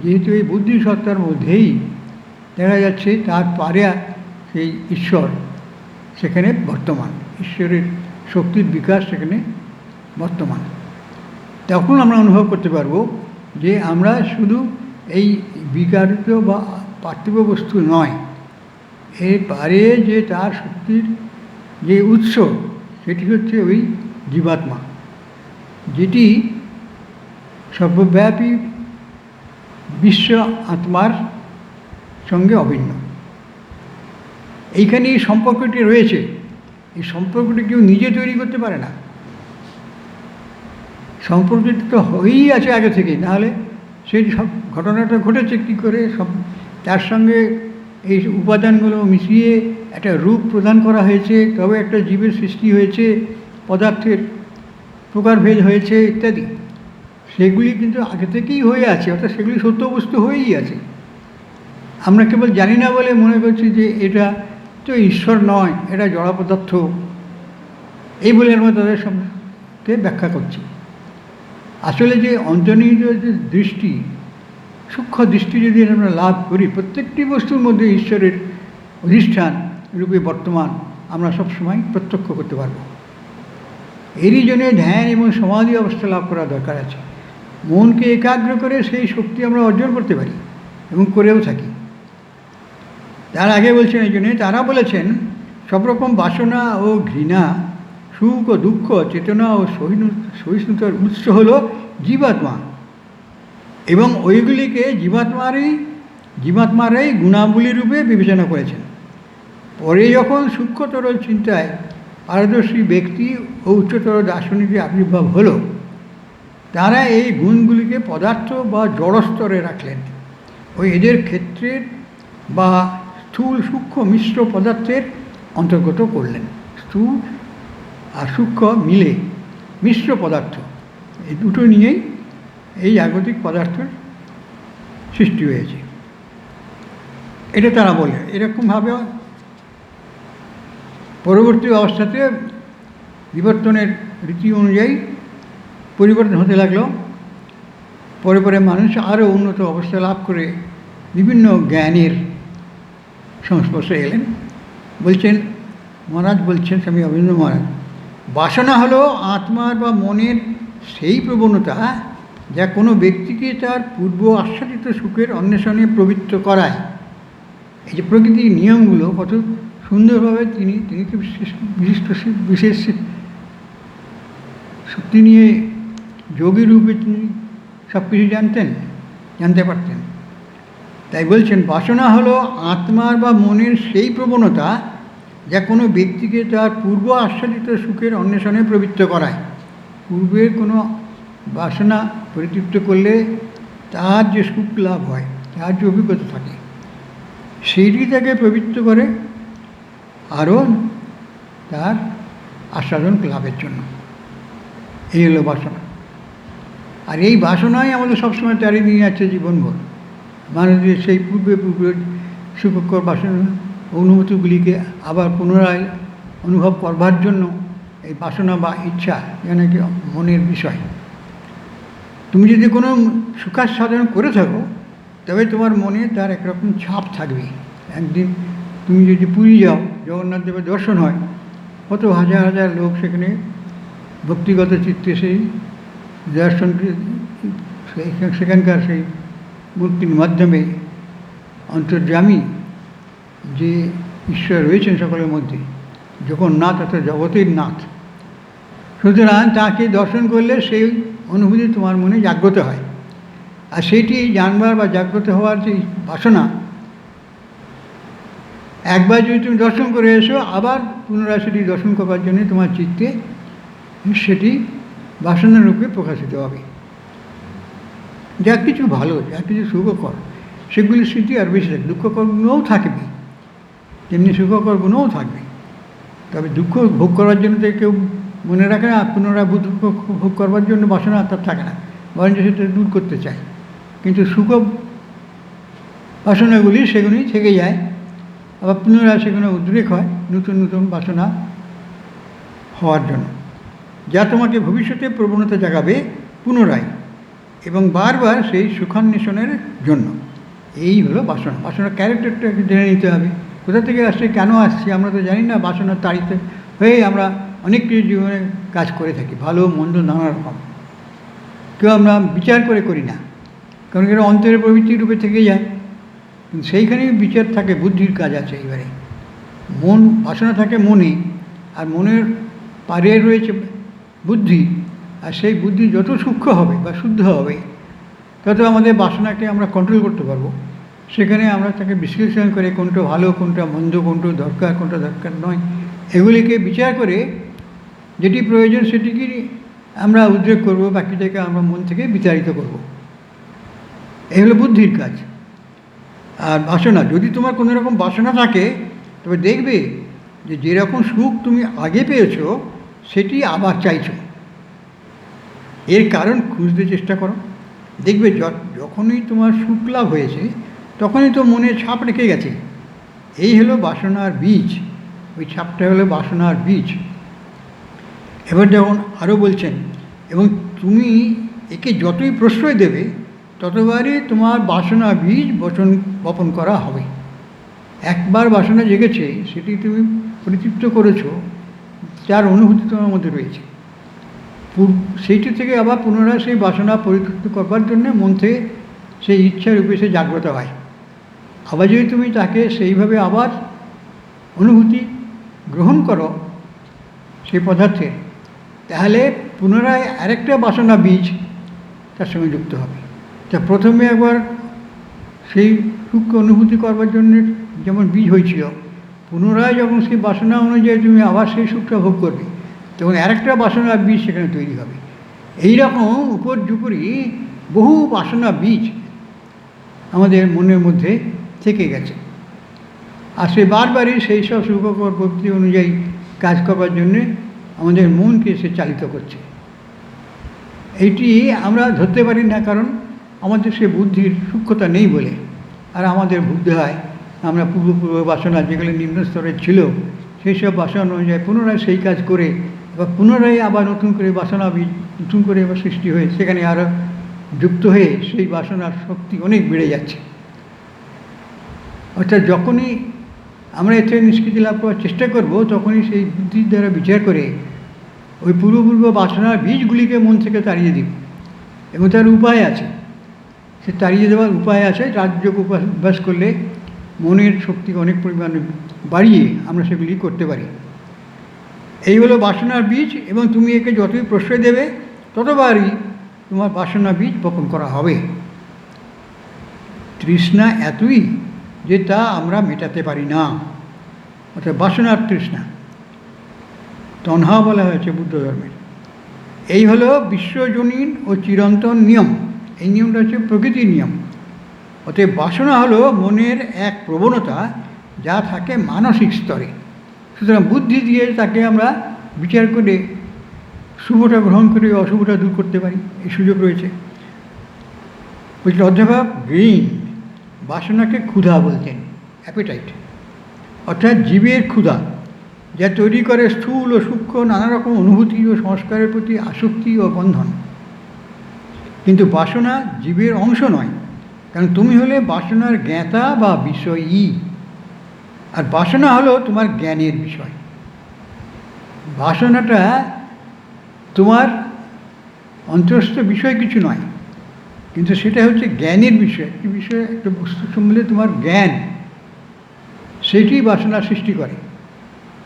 যেহেতু এই বুদ্ধিসত্তার মধ্যেই দেখা যাচ্ছে তার পারে সেই ঈশ্বর সেখানে বর্তমান, ঈশ্বরের শক্তির বিকাশ সেখানে বর্তমান। তখন আমরা অনুভব করতে পারবো যে আমরা শুধু এই বিকারিত বা পার্থিব বস্তু নয়, এর পারে যে তার শক্তির যে উৎস সেটি হচ্ছে ওই জীবাত্মা, যেটি সর্বব্যাপী বিশ্ব আত্মার সঙ্গে অভিন্ন। এইখানে এই সম্পর্কটি রয়েছে। এই সম্পর্কটি কেউ নিজে তৈরি করতে পারে না। সম্পর্কটি তো হয়েই আছে আগে থেকে, নাহলে সেই সব ঘটনাটা ঘটেছে কী করে, সব তার সঙ্গে এই উপাদানগুলো মিশিয়ে একটা রূপ প্রদান করা হয়েছে, তবে একটা জীবের সৃষ্টি হয়েছে, পদার্থের প্রকারভেদ হয়েছে ইত্যাদি। সেগুলি কিন্তু আগে থেকেই হয়ে আছে, অর্থাৎ সেগুলি সত্য বস্তু হয়েই আছে। আমরা কেবল জানি না বলে মনে করছি যে এটা তো ঈশ্বর নয়, এটা জড় পদার্থ, এই বলে আমরা তাদের সবকে ব্যাখ্যা করছি। আসলে যে অন্তর্নিহিত যে দৃষ্টি, সূক্ষ্ম দৃষ্টি যদি আমরা লাভ করি, প্রত্যেকটি বস্তুর মধ্যে ঈশ্বরের অধিষ্ঠান রূপে বর্তমান আমরা সবসময় প্রত্যক্ষ করতে পারব। এরই জন্য ধ্যান এবং সমাধি অবস্থা লাভ করা দরকার আছে। মনকে একাগ্র করে সেই শক্তি আমরা অর্জন করতে পারি এবং করেও থাকি। তার আগে বলছেন এই জন্যে তারা বলেছেন সব রকম বাসনা ও ঘৃণা, সুখ ও দুঃখ, চেতনা ও সহিষ্ণুতার উৎস হল জীবাত্মা, এবং ওইগুলিকে জীবাত্মারই গুণাবলী রূপে বিবেচনা করেছেন। পরে যখন সূক্ষ্মতর চিন্তায় পারদর্শী ব্যক্তি ও উচ্চতর দার্শনিকের আবির্ভাব হলো, তারা এই গুণগুলিকে পদার্থ বা জড়স্তরে রাখলেন। ওই এদের ক্ষেত্রের বা স্থূল সূক্ষ্ম মিশ্র পদার্থের অন্তর্গত করলেন। স্থূল আর সূক্ষ্ম মিলে মিশ্র পদার্থ, এই দুটো নিয়েই এই জাগতিক পদার্থের সৃষ্টি হয়েছে, এটা তারা বলে। এরকমভাবে পরবর্তী অবস্থাতে বিবর্তনের রীতি অনুযায়ী পরিবর্তন হতে লাগলো। পরে পরে মানুষ আরও উন্নত অবস্থা লাভ করে বিভিন্ন জ্ঞানের সংস্পর্শে এলেন। বলছেন মহারাজ, বলছেন স্বামী অভয়ানন্দ মহারাজ, বাসনা হলো আত্মার বা মনের সেই প্রবণতা যা কোনো ব্যক্তিকে তার পূর্ব আস্বাদিত সুখের অন্বেষণে প্রবৃত্ত করায়। এই যে প্রকৃতির নিয়মগুলো কত সুন্দরভাবে তিনি তো বিশেষ শক্তি নিয়ে যোগী রূপে তিনি সব কিছু জানতে পারতেন। তাই বলছেন বাসনা হলো আত্মার বা মনের সেই প্রবণতা যা কোনো ব্যক্তিকে তার পূর্ব আস্বাদিত সুখের অন্বেষণে প্রবৃত্ত করায়। পূর্বের কোনো বাসনা পরিতৃপ্ত করলে তার যে সুখ লাভ হয়, তার যে অভিজ্ঞতা থাকে, সেইটি তাকে প্রবৃত্ত করে আরও তার আস্বাদন লাভের জন্য। এই হলো বাসনা। আর এই বাসনাই আমাদের সবসময় তাড়িয়ে নিয়ে যাচ্ছে জীবনভর। মানুষের সেই পূর্বে সুখকর বাসনা অনুভূতিগুলিকে আবার পুনরায় অনুভব করবার জন্য এই বাসনা বা ইচ্ছা যেন কি মনের বিষয়। তুমি যদি কোনো সুখার সাধন করে থাকো, তবে তোমার মনে তার একরকম ছাপ থাকবে। একদিন তুমি যদি পুরী যাও, জগন্নাথ দেবের দর্শন হয়, কত হাজার হাজার লোক সেখানে ভক্তিগত চিত্তে সেই দর্শন, সেখানকার সেই মূর্তির মাধ্যমে অন্তর্যামী যে ঈশ্বর রয়েছেন সকলের মধ্যে, জগন্নাথ অর্থাৎ জগতের নাথ, সুতরাং তাকে দর্শন করলে সেই অনুভূতি তোমার মনে জাগ্রত হয়। আর সেইটি জানবার বা জাগ্রত হওয়ার যে বাসনা, একবার যদি তুমি দর্শন করে এসো, আবার পুনরায় সেটি দর্শন করবার জন্য তোমার চিত্তে সেটি বাসনা রূপে প্রকাশিত হবে। যা কিছু ভালো, যা কিছু সুখকর, সেগুলির স্মৃতি আর বেশি থাকবে। দুঃখকর গুণও থাকবে, তেমনি সুখকর গুণও থাকবে। তবে দুঃখ ভোগ করার জন্য তো কেউ মনে রাখে না, পুনরায় দুঃখ ভোগ করবার জন্য বাসনা তার থাকে না, বরঞ্চ সেটা দূর করতে চায়। কিন্তু সুখ বাসনাগুলি সেগুলি থেকে যায়, আবার পুনরায় সেগুলো উদ্রেক হয় নতুন নতুন বাসনা হওয়ার জন্য, যা তোমাকে ভবিষ্যতে প্রবণতা জাগাবে পুনরায় এবং বারবার সেই সুখান্বেষণের জন্য। এই হলো বাসনা। বাসনার ক্যারেক্টারটাকে জেনে নিতে হবে, কোথা থেকে আসছে, কেন আসছে আমরা তো জানি না। বাসনার তাড়িত হয়ে আমরা অনেক কিছু জীবনে কাজ করে থাকি, ভালো মন্দ নানা রকম, কেউ আমরা বিচার করে করি না, কারণ এটা অন্তরের প্রবৃত্তি রূপে থেকে যায়। কিন্তু সেইখানেই বিচার থাকে, বুদ্ধির কাজ আছে। এবারে মন, বাসনা থাকে মনে, আর মনের পারে রয়েছে বুদ্ধি, আর সেই বুদ্ধি যত সূক্ষ্ম হবে বা শুদ্ধ হবে, তত আমাদের বাসনাকে আমরা কন্ট্রোল করতে পারবো। সেখানে আমরা তাকে বিশ্লেষণ করে কোনটা ভালো, কোনটা মন্দ, কোনটা দরকার, কোনটা দরকার নয়, এগুলিকে বিচার করে যেটি প্রয়োজন সেটিকে আমরা উদ্রেক করবো, বাকিটাকে আমরা মন থেকে বিতাড়িত করব। এই হলো বুদ্ধির কাজ। আর বাসনা, যদি তোমার কোনো রকম বাসনা থাকে, তবে দেখবে যে যেরকম সুখ তুমি আগে পেয়েছো সেটি আবার চাইছো। এর কারণ খুঁজতে চেষ্টা করো, দেখবে যখনই তোমার সুখ লাভ হয়েছে তখনই তো মনে ছাপ রেখে গেছে। এই হলো বাসনার বীজ, ওই ছাপটা হলো বাসনার বীজ। এবার যেমন আরও বলছেন, এবং তুমি একে যতই প্রশ্রয় দেবে ততবারই তোমার বাসনা বীজ বপন করা হবে। একবার বাসনা জেগেছে, সেটি তুমি পরিতৃপ্ত করেছো, যার অনুভূতি তোমার মধ্যে রয়েছে, সেইটি থেকে আবার পুনরায় সেই বাসনা পরিতৃপ্ত করবার জন্য মন থেকে সেই ইচ্ছা রূপে সে জাগ্রত হয়। আবার যদি তুমি তাকে সেইভাবে আবার অনুভূতি গ্রহণ করো সেই পদার্থের, তাহলে পুনরায় আরেকটা বাসনা বীজ তার সঙ্গে যুক্ত হবে। তা প্রথমে একবার সেই সুখকে অনুভূতি করবার জন্য যেমন বীজ হয়েছিল, পুনরায় যখন সেই বাসনা অনুযায়ী তুমি আবার সেই সুখটা ভোগ করবে, তখন আরেকটা বাসনার বীজ সেখানে তৈরি হবে। এইরকম উপর্যুপরি বহু বাসনা বীজ আমাদের মনের মধ্যে থেকে গেছে, আর সে বারবারই সেই সব সুখকর প্রকৃতি অনুযায়ী কাজ করবার জন্যে আমাদের মনকে সে চালিত করছে। এইটি আমরা ধরতে পারি না, কারণ আমাদের সে বুদ্ধির সূক্ষ্মতা নেই বলে। আর আমাদের ভুগতে হয়, আমরা পূর্ব বাসনা যেগুলো নিম্ন স্তরের ছিল, সেই সব বাসনা অনুযায়ী পুনরায় সেই কাজ করে, বা পুনরায় আবার নতুন করে বাসনা বীজ নতুন করে আবার সৃষ্টি হয়ে সেখানে আরও যুক্ত হয়ে সেই বাসনার শক্তি অনেক বেড়ে যাচ্ছে। অর্থাৎ যখনই আমরা এর থেকে নিষ্কৃতি লাভ করার চেষ্টা করব, তখনই সেই বুদ্ধির দ্বারা বিচার করে ওই পূর্ব বাসনার বীজগুলিকে মন থেকে তাড়িয়ে দিব। এবং তার উপায় আছে, সে তাড়িয়ে দেওয়ার উপায় আছে। রাজযোগ অভ্যাস করলে মনের শক্তিকে অনেক পরিমাণে বাড়িয়ে আমরা সেগুলি করতে পারি। এই হলো বাসনার বীজ, এবং তুমি একে যতই প্রশ্রয় দেবে ততবারই তোমার বাসনা বীজ বপন করা হবে। তৃষ্ণা এতই যে তা আমরা মেটাতে পারি না, অর্থাৎ বাসনার তৃষ্ণা, তণহা বলা হয়েছে বুদ্ধ ধর্মের। এই হলো বিশ্বজনীন ও চিরন্তন নিয়ম। এই নিয়মটা হচ্ছে প্রকৃতির নিয়ম। অতএব বাসনা হলো মনের এক প্রবণতা, যা থাকে মানসিক স্তরে। সুতরাং বুদ্ধি দিয়ে তাকে আমরা বিচার করে শুভটা গ্রহণ করে অশুভটা দূর করতে পারি, এই সুযোগ রয়েছে। বলছিল অধ্যাপক গ্রিন বাসনাকে ক্ষুধা বলতেন, অ্যাপেটাইট, অর্থাৎ জীবের ক্ষুধা, যা তৈরি করে স্থূল ও সূক্ষ্ম নানা রকম অনুভূতি ও সংস্কারের প্রতি আসক্তি ও বন্ধন। কিন্তু বাসনা জীবের অংশ নয়, কারণ তুমি হলে বাসনার জ্ঞাতা বা বিষয়ী, আর বাসনা হলো তোমার জ্ঞানের বিষয়। বাসনাটা তোমার অন্তরস্থ বিষয় কিছু নয়, কিন্তু সেটা হচ্ছে জ্ঞানের বিষয়। একটি বিষয়, একটা বস্তু সম্বন্ধে তোমার জ্ঞান, সেটি বাসনা সৃষ্টি করে।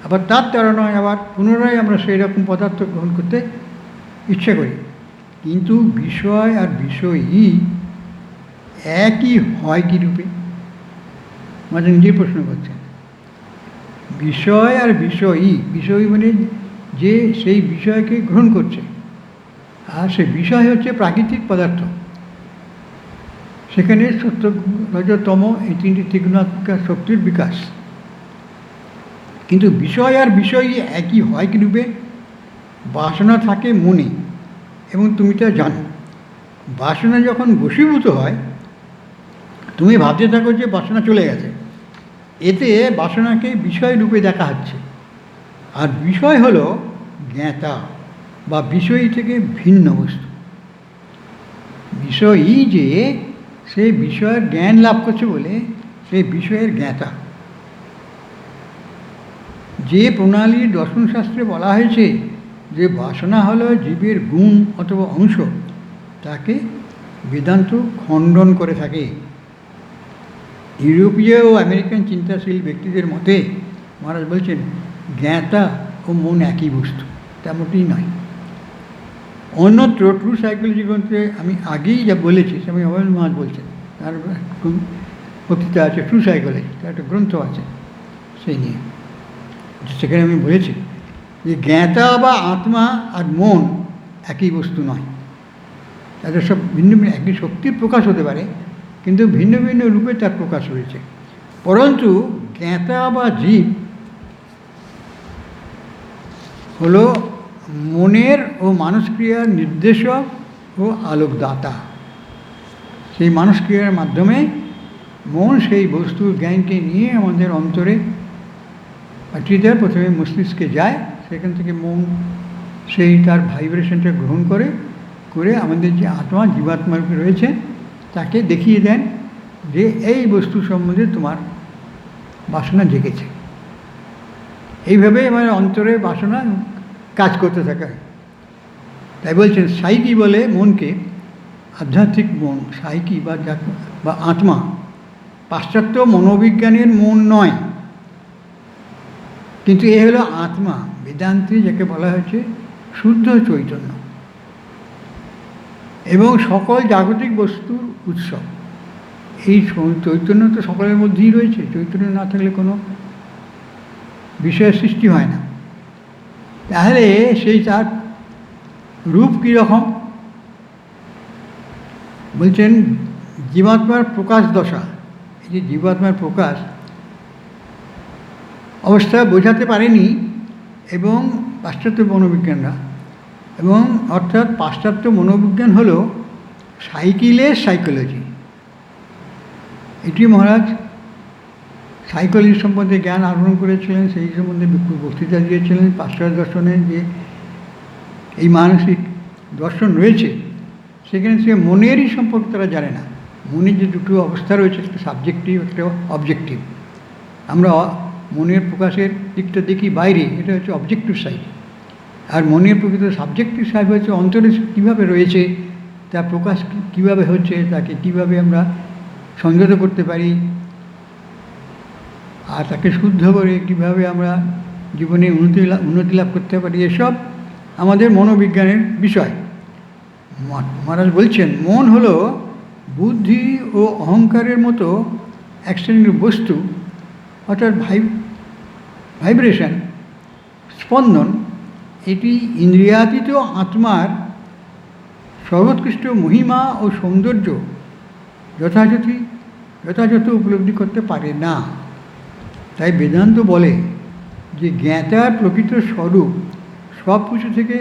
আবার তার দ্বারা নয়, আবার পুনরায় আমরা সেই রকম পদার্থ গ্রহণ করতে ইচ্ছা করি। কিন্তু বিষয় আর বিষয়ই একই হয় কী রূপে? মাঝে নিজেই প্রশ্ন করছেন। বিষয় আর বিষয়ই, বিষয় মানে যে সেই বিষয়কে গ্রহণ করছে, আর সে বিষয় হচ্ছে প্রাকৃতিক পদার্থ। সেখানে সত্য, রজতম এই তিনটি ত্রিগুণাত্মিকা শক্তির বিকাশ। কিন্তু বিষয় আর বিষয়ই একই হয় কী রূপে? বাসনা থাকে মনে, এবং তুমি তা জানো। বাসনা যখন বশীভূত হয়, তুমি ভাবতে থাকো যে বাসনা চলে গেছে, এতে বাসনাকে বিষয় রূপে দেখা হচ্ছে। আর বিষয় হলো জ্ঞাতা বা বিষয় থেকে ভিন্ন বস্তু। বিষয়ই যে সেই বিষয়ের জ্ঞান লাভ করছে বলে সেই বিষয়ের জ্ঞাতা। যে প্রণালীর দর্শনশাস্ত্রে বলা হয়েছে যে বাসনা হলো জীবের গুণ অথবা অংশ, তাকে বেদান্ত খণ্ডন করে থাকে। ইউরোপীয় ও আমেরিকান চিন্তাশীল ব্যক্তিদের মতে মহারাজ বলছেন জ্ঞাতা ও মন একই বস্তু, তেমনটি নয়। অন্যত্র ট্রু সাইকোলজি গ্রন্থে আমি আগেই যা বলেছি, স্বামী অভয় মহারাজ বলছেন, তার বক্তৃতা আছে ট্রু সাইকোলজি, তার একটা গ্রন্থ আছে সেই নিয়ে। সেখানে আমি বলেছি যে জ্ঞাতা বা আত্মা আর মন একই বস্তু নয়। তাদের সব ভিন্ন ভিন্ন, একই শক্তির প্রকাশ হতে পারে, কিন্তু ভিন্ন ভিন্ন রূপে তার প্রকাশ হয়েছে। পরন্তু জ্ঞাতা বা জীব হলো মনের ও মানসক্রিয়ার নির্দেশক ও আলোকদাতা। সেই মানসক্রিয়ার মাধ্যমে মন সেই বস্তুর জ্ঞানকে নিয়ে আমাদের অন্তরে পাঠিয়ে দেয়। প্রথমে মস্তিষ্কে যায়, সেখান থেকে মন সেই তার ভাইব্রেশনটা গ্রহণ করে আমাদের যে আত্মা, জীবাত্মা রয়েছে, তাকে দেখিয়ে দেন যে এই বস্তু সম্বন্ধে তোমার বাসনা জেগেছে। এইভাবেই আমার অন্তরে বাসনা কাজ করতে থাকে। তাই বলছেন সাইকি বলে মনকে, আধ্যাত্মিক মন, সাইকি বা আত্মা পাশ্চাত্য মনোবিজ্ঞানের মন নয়, কিন্তু এ হলো আত্মা, বেদান্তে যাকে বলা হয়েছে শুদ্ধ চৈতন্য এবং সকল জাগতিক বস্তুর উৎস। এই চৈতন্য তো সকলের মধ্যেই রয়েছে। চৈতন্য না থাকলে কোনো বিষয়ের সৃষ্টি হয় না। তাহলে সেই তার রূপ কীরকম? বলছেন জীবাত্মার প্রকাশ দশা। এই যে জীবাত্মার প্রকাশ অবস্থা বোঝাতে পারেনি এবং পাশ্চাত্য মনোবিজ্ঞানরা, এবং অর্থাৎ পাশ্চাত্য মনোবিজ্ঞান হল সাইকেলের সাইকোলজি। এটি মহারাজ সাইকোলজি সম্বন্ধে জ্ঞান আহরণ করেছিলেন, সেই সম্বন্ধে বক্তৃতা দিয়েছিলেন। পাশ্চাত্য দর্শনের যে এই মানসিক দর্শন রয়েছে, সেখানে সে মনেরই সম্পর্কে তারা জানে না। মনের যে দুটো অবস্থা রয়েছে, একটা সাবজেক্টিভ, একটা অবজেক্টিভ। আমরা মনের প্রকাশের দিকটা দেখি বাইরে, এটা হচ্ছে অবজেক্টিভ সাইড। আর মনের প্রকৃত সাবজেক্টিভ সাইড হচ্ছে অন্তরে কীভাবে রয়েছে, তার প্রকাশ কীভাবে হচ্ছে, তাকে কীভাবে আমরা সংযত করতে পারি, আর তাকে শুদ্ধ করে কীভাবে আমরা জীবনে উন্নতি লাভ করতে পারি, এসব আমাদের মনোবিজ্ঞানের বিষয়। মহারাজ বলছেন মন হলো বুদ্ধি ও অহংকারের মতো এক শ্রেণীর বস্তু, অর্থাৎ ভাইব্রেশন, স্পন্দন। এটি ইন্দ্রিয়াতীত আত্মার সর্বোৎকৃষ্ট মহিমা ও সৌন্দর্য যথাযথ উপলব্ধি করতে পারে না। তাই বেদান্ত বলে যে জ্ঞাতার প্রকৃত স্বরূপ সব কিছু থেকে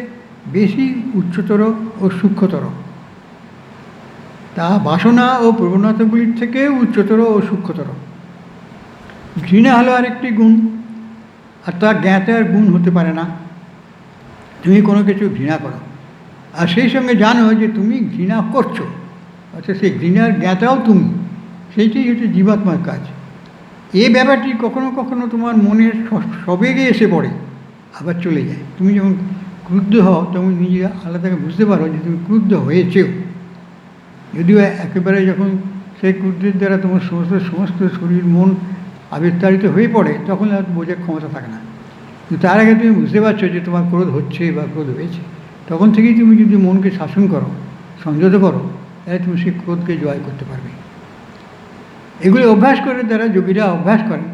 বেশি উচ্চতর ও সূক্ষ্মতর। তা বাসনা ও প্রবণতাগুলির থেকেও উচ্চতর ও সূক্ষ্মতর। ঘৃণা হলো আরেকটি গুণ, আর তা জ্ঞাতার গুণ হতে পারে না। তুমি কোনো কিছু ঘৃণা করো, আর সেই সঙ্গে জানো যে তুমি ঘৃণা করছো, অর্থাৎ সেই ঘৃণার জ্ঞাতাও তুমি, সেইটাই হচ্ছে জীবাত্মার কাজ। এই ব্যাপারটি কখনো কখনো তোমার মনের সবেগে এসে পড়ে, আবার চলে যায়। তুমি যখন ক্রুদ্ধ হও তখন নিজে আলাদা বুঝতে পারো যে তুমি ক্রুদ্ধ হয়েছেও, যদিও একেবারে যখন সেই ক্রুদ্ধের দ্বারা তোমার সমস্ত শরীর মন আবির্তাড়িত হয়ে পড়ে তখন আর বোঝার ক্ষমতা থাকে না। কিন্তু তার আগে তুমি বুঝতে পারছো যে তোমার ক্রোধ হচ্ছে বা ক্রোধ হয়েছে, তখন থেকেই তুমি যদি মনকে শাসন করো, সংযত করো, তাহলে তুমি সেই ক্রোধকে জয় করতে পারবে। এগুলি অভ্যাস করে যারা যোগীরা অভ্যাস করেন,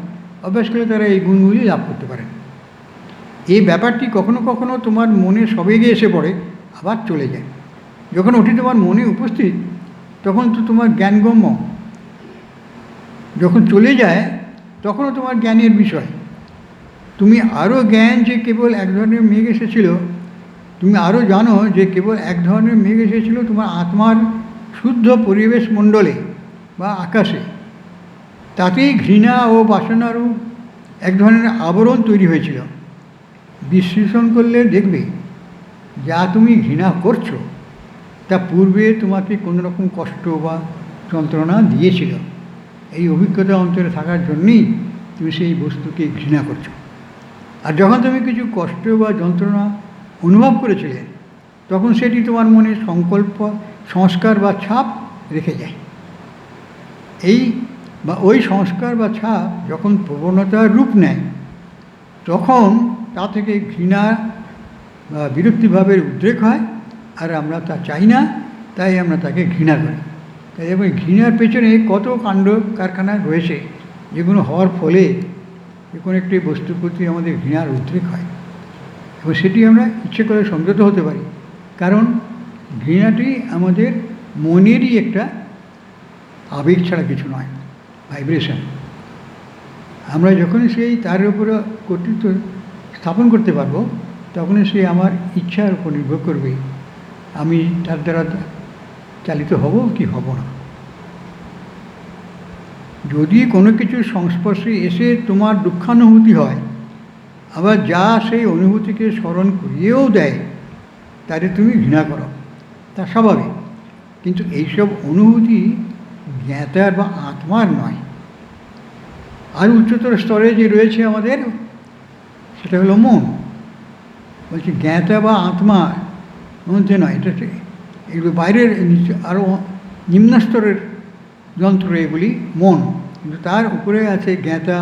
অভ্যাস করে তারা এই গুণগুলি লাভ করতে পারেন। এই ব্যাপারটি কখনো কখনো তোমার মনে সবেগে এসে পড়ে, আবার চলে যায়। যখন ওটি তোমার মনে উপস্থিত তখন তো তোমার জ্ঞানগম্য, যখন চলে যায় তখনও তোমার জ্ঞানের বিষয়। তুমি আরও জ্ঞান যে কেবল এক ধরনের মেঘ এসেছিল, তুমি আরও জানো যে কেবল এক ধরনের মেঘ এসেছিল তোমার আত্মার শুদ্ধ পরিবেশ মণ্ডলে বা আকাশে, তাতেই ঘৃণা ও বাসনারও এক ধরনের আবরণ তৈরি হয়েছিল। বিশ্লেষণ করলে দেখবে যা তুমি ঘৃণা করছো তা পূর্বে তোমাকে কোনো রকম কষ্ট বা যন্ত্রণা দিয়েছিল। এই অভিজ্ঞতা অন্তরে থাকার জন্যেই তুমি সেই বস্তুকে ঘৃণা করছো। আর যখন তুমি কিছু কষ্ট বা যন্ত্রণা অনুভব করেছিলে তখন সেটি তোমার মনে সংকল্প, সংস্কার বা ছাপ রেখে যায়। ওই সংস্কার বা ছাপ যখন প্রবণতার রূপ নেয় তখন তা থেকে ঘৃণা বা বিরক্তিভাবের উদ্রেক হয়, আর আমরা তা চাই না, তাই আমরা তাকে ঘৃণা করি। তাই এবং ঘৃণার পেছনে কত কাণ্ড কারখানা রয়েছে যেগুলো হওয়ার ফলে যে কোনো একটি বস্তুর প্রতি আমাদের ঘৃণার উদ্রেক হয়, এবং সেটি আমরা ইচ্ছে করে সংযত হতে পারি, কারণ ঘৃণাটি আমাদের মনেরই একটা আবেগ ছাড়া কিছু নয়, ভাইব্রেশন। আমরা যখনই সেই তার উপরে কর্তৃত্ব স্থাপন করতে পারবো তখনই সে আমার ইচ্ছার উপর নির্ভর করবে, আমি তার দ্বারা চালিত হব কি হব না। যদি কোনো কিছুর সংস্পর্শে এসে তোমার দুঃখানুভূতি হয়, আবার যা সেই অনুভূতিকে স্মরণ করিয়েও দেয়, তাতে তুমি ঘৃণা করো, তা স্বাভাবিক। কিন্তু এইসব অনুভূতি জ্ঞাতার বা আত্মার নয়। আর উচ্চতর স্তরে যে রয়েছে আমাদের, সেটা হলো মন। বলছি জ্ঞাতা বা আত্মার মধ্যে নয়, এটা এগুলো বাইরের আরও নিম্নস্তরের যন্ত্র, এগুলি মন। কিন্তু তার উপরে আছে জ্ঞাতা,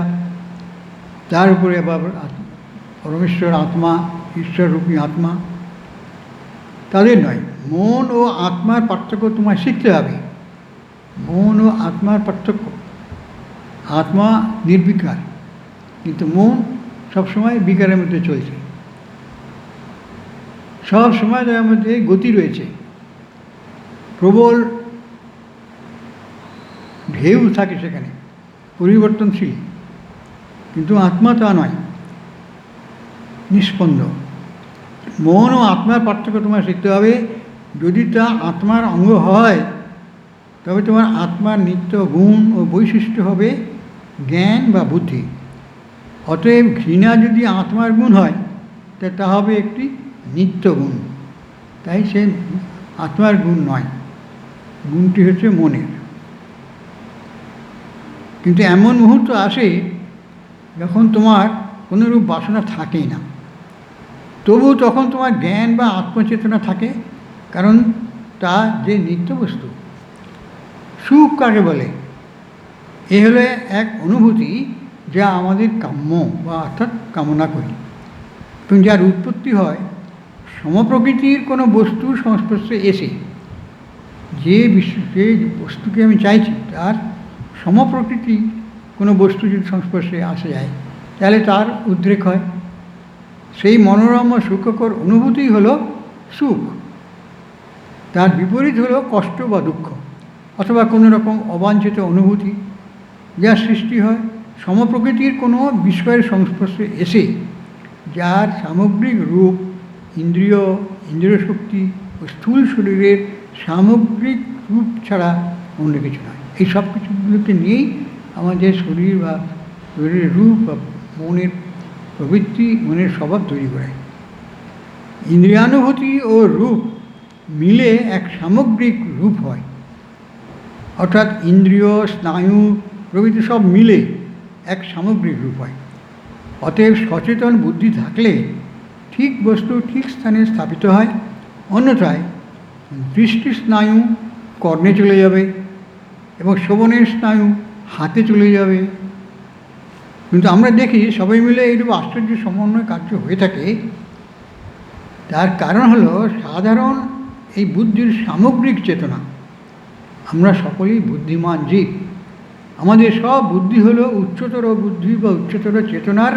তার উপরে আবার পরমেশ্বর আত্মা, ঈশ্বররূপী আত্মা। তাদের নয়। মন ও আত্মার পার্থক্য তোমায় শিখতে হবে। মন ও আত্মার পার্থক্য, আত্মা নির্বিকার, কিন্তু মন সবসময় বিকারের মধ্যে চলছে, সব সময় তার মধ্যে গতি রয়েছে, প্রবল ঢেউ থাকে সেখানে, পরিবর্তনশীল। কিন্তু আত্মা তা নয়, নিষ্পন্দ। মন ও আত্মার পার্থক্য তোমার শিখতে হবে। যদি তা আত্মার অঙ্গ হয় তবে তোমার আত্মার নিত্য গুণ ও বৈশিষ্ট্য হবে জ্ঞান বা বুদ্ধি। অতএব ঘৃণা যদি আত্মার গুণ হয় তা হবে একটি নিত্য গুণ, তাই সে আত্মার গুণ নয়, গুণটি হচ্ছে মনের। কিন্তু এমন মুহূর্ত আসে যখন তোমার কোনোরূপ বাসনা থাকেই না, তবু তখন তোমার জ্ঞান বা আত্মচেতনা থাকে, কারণ তা যে নিত্য বস্তু। সুখ কাকে বলে? এ হলো এক অনুভূতি যা আমাদের কাম্য বা অর্থাৎ কামনা করি, এবং যার উৎপত্তি হয় সমপ্রকৃতির কোনো বস্তুর সংস্পর্শে এসে। যে বস্তুকে আমি চাইছি তার সমপ্রকৃতি কোনো বস্তু যদি সংস্পর্শে আসা যায় তাহলে তার উদ্রেক হয়। সেই মনোরম সুখকর অনুভূতিই হলো সুখ। তার বিপরীত হলো কষ্ট বা দুঃখ, অথবা কোনো রকম অবাঞ্ছিত অনুভূতি যার সৃষ্টি হয় সমপ্রকৃতির কোনো বিষয়ের সংস্পর্শে এসে, যার সামগ্রিক রূপ ইন্দ্রিয় শক্তি ও স্থূল শরীরের সামগ্রিক রূপ ছাড়া অন্য কিছু নয়। এই সব কিছুগুলোকে নিয়েই আমাদের শরীর বা শরীরের রূপ বা মনের প্রবৃত্তি, মনের স্বভাব তৈরি করে। ইন্দ্রিয়ানুভূতি ও রূপ মিলে এক সামগ্রিক রূপ হয়, অর্থাৎ ইন্দ্রিয়, স্নায়ু প্রভৃতি সব মিলে এক সামগ্রিক রূপ হয়। অতএব সচেতন বুদ্ধি থাকলে ঠিক বস্তু ঠিক স্থানে স্থাপিত হয়, অন্যথায় দৃষ্টি স্নায়ু কর্ণে চলে যাবে এবং শ্রবণের স্নায়ু হাতে চলে যাবে। কিন্তু আমরা দেখি সবাই মিলে এইরূপ আশ্চর্য সমন্বয় কার্য হয়ে থাকে। তার কারণ হলো সাধারণ এই বুদ্ধির সামগ্রিক চেতনা। আমরা সকলেই বুদ্ধিমান জীব, আমাদের সব বুদ্ধি হলো উচ্চতর বুদ্ধি বা উচ্চতর চেতনার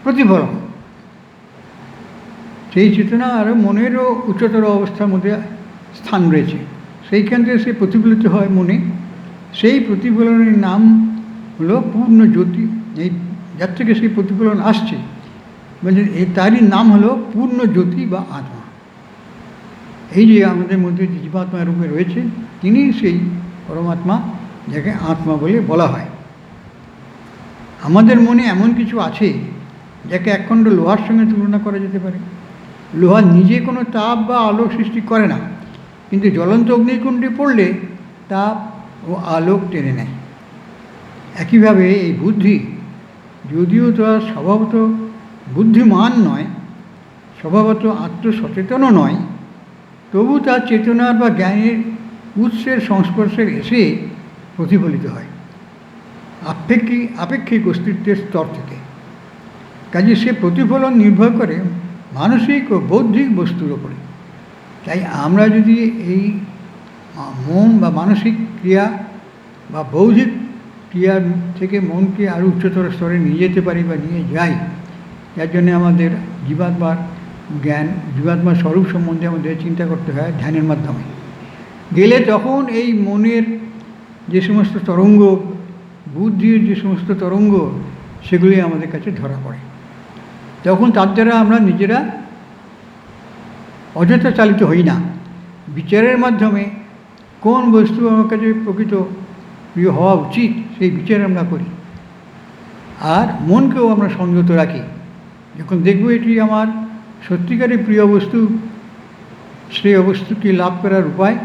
প্রতিফলন। সেই চেতনা আরও মনেরও উচ্চতর অবস্থার মধ্যে স্থান রয়েছে, সেইখান থেকে সে প্রতিফলিত হয় মনে। সেই প্রতিফলনের নাম হলো পূর্ণ জ্যোতি। এই যার থেকে সেই প্রতিফলন আসছে মানে তারই নাম হলো পূর্ণ জ্যোতি বা আত্মা। এই যে আমাদের মধ্যে জীবাত্মা রূপে রয়েছে, তিনি সেই পরমাত্মা, যাকে আত্মা বলে বলা হয়। আমাদের মনে এমন কিছু আছে যাকে একখণ্ড লোহার সঙ্গে তুলনা করা যেতে পারে। লোহা নিজে কোনো তাপ বা আলো সৃষ্টি করে না, কিন্তু জ্বলন্ত অগ্নিকুণ্ডে পড়লে তাপ ও আলোক টেনে নেয়। একইভাবে এই বুদ্ধি যদিও তার স্বভাবত বুদ্ধিমান নয়, স্বভাবত আত্মসচেতনও নয়, তবু তার চেতনার বা জ্ঞানের উৎসের সংস্পর্শে এসে প্রতিফলিত হয় আপেক্ষিক অস্তিত্বের স্তর থেকে। কাজে সে প্রতিফলন নির্ভর করে মানসিক ও বৌদ্ধিক বস্তুর ওপরে। তাই আমরা যদি এই মন বা মানসিক ক্রিয়া বা বৌদ্ধিক ক্রিয়ার থেকে মনকে আরও উচ্চতর স্তরে নিয়ে যেতে পারি বা নিয়ে যাই, যার জন্যে আমাদের জীবাত্মার জ্ঞান, জীবাত্মার স্বরূপ সম্বন্ধে আমাদের চিন্তা করতে হয় ধ্যানের মাধ্যমে। গেলে তখন এই মনের যে সমস্ত তরঙ্গ, বুদ্ধির যে সমস্ত তরঙ্গ, সেগুলি আমাদের কাছে ধরা পড়ে। তখন তার দ্বারা আমরা নিজেরা অযথা চালিত হই না। বিচারের মাধ্যমে কোন বস্তু আমার কাছে প্রকৃত প্রিয় হওয়া উচিত সেই বিচার আমরা করি। আর মনকেও আমরা সংযত রাখি। যখন দেখব এটি আমার সত্যিকারের প্রিয় বস্তু, শ্রেয় বস্তুটি লাভ করার উপায়,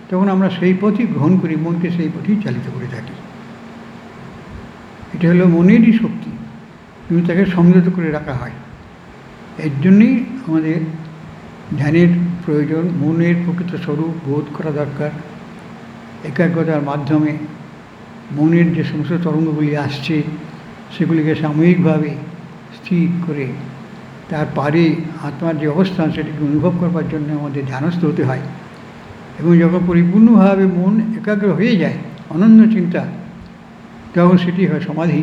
তখন আমরা সেই পথই গ্রহণ করি, মনকে সেই পথেই চালিত করে থাকি। এটা হলো মনেরই শক্তি, কিন্তু তাকে সংযত করে রাখা হয়। এর জন্যই আমাদের ধ্যানের প্রয়োজন। মনের প্রকৃত স্বরূপ বোধ করা দরকার। একাগ্রতার মাধ্যমে মনের যে সমস্ত তরঙ্গগুলি আসছে সেগুলিকে সাময়িকভাবে স্থির করে তার পারে আত্মার যে অবস্থান সেটিকে অনুভব করবার জন্য আমাদের ধ্যানস্থ হতে হয়। এবং যখন পরিপূর্ণভাবে মন একাগ্র হয়ে যায়, অনন্য চিন্তা, তখন সেটি হয় সমাধি।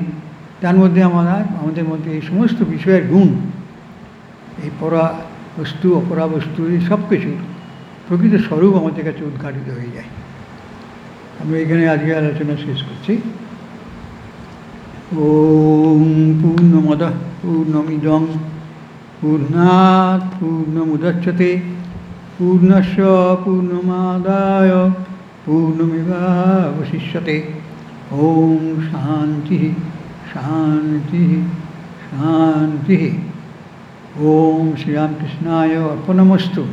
তার মধ্যে আমাদের মধ্যে এই সমস্ত বিষয়ের গুণ, এই পরা বস্তু অপরা বস্তু, এই সব কিছুর প্রকৃত স্বরূপ আমাদের কাছে উদ্ঘাটিত হয়ে যায়। আমরা এখানে আজকে আলোচনা শেষ করছি। ওম পূর্ণমদঃ পূর্ণমিদং পূর্ণাৎ পূর্ণমুদচ্যতে পূর্ণস্য পূর্ণমাদায় পূর্ণমেবাবশিষ্যতে। ওম শান্তি শান্তি শান্তি। ওম শ্রীরামকৃষ্ণায় অর্পণমস্তু।